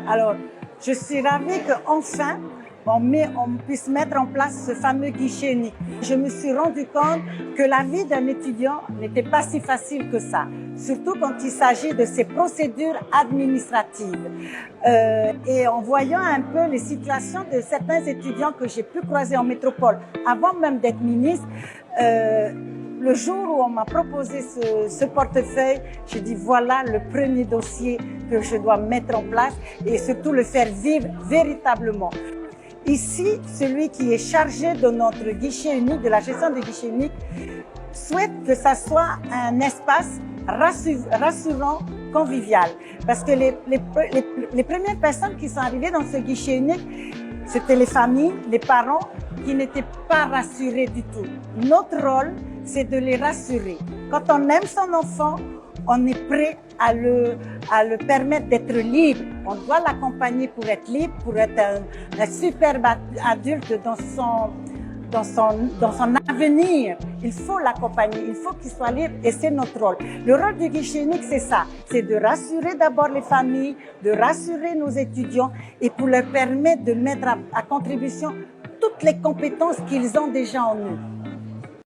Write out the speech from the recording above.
Alors, je suis ravie qu'enfin, on puisse mettre en place ce fameux guichet unique. Je me suis rendu compte que la vie d'un étudiant n'était pas si facile que ça, surtout quand il s'agit de ces procédures administratives. Et en voyant un peu les situations de certains étudiants que j'ai pu croiser en métropole, avant même d'être ministre, le jour où on m'a proposé ce portefeuille, j'ai dit voilà le premier dossier que je dois mettre en place et surtout le faire vivre véritablement. Ici, celui qui est chargé de notre guichet unique, de la gestion du guichet unique, souhaite que ça soit un espace rassurant, convivial. Parce que les premières personnes qui sont arrivées dans ce guichet unique, c'était les familles, les parents qui n'étaient pas rassurés du tout. Notre rôle, c'est de les rassurer. Quand on aime son enfant, on est prêt à le permettre d'être libre. On doit l'accompagner pour être libre, pour être un superbe adulte dans son avenir. Il faut l'accompagner, il faut qu'il soit libre et c'est notre rôle. Le rôle du guichet unique, c'est ça. C'est de rassurer d'abord les familles, de rassurer nos étudiants et pour leur permettre de mettre à contribution toutes les compétences qu'ils ont déjà en eux.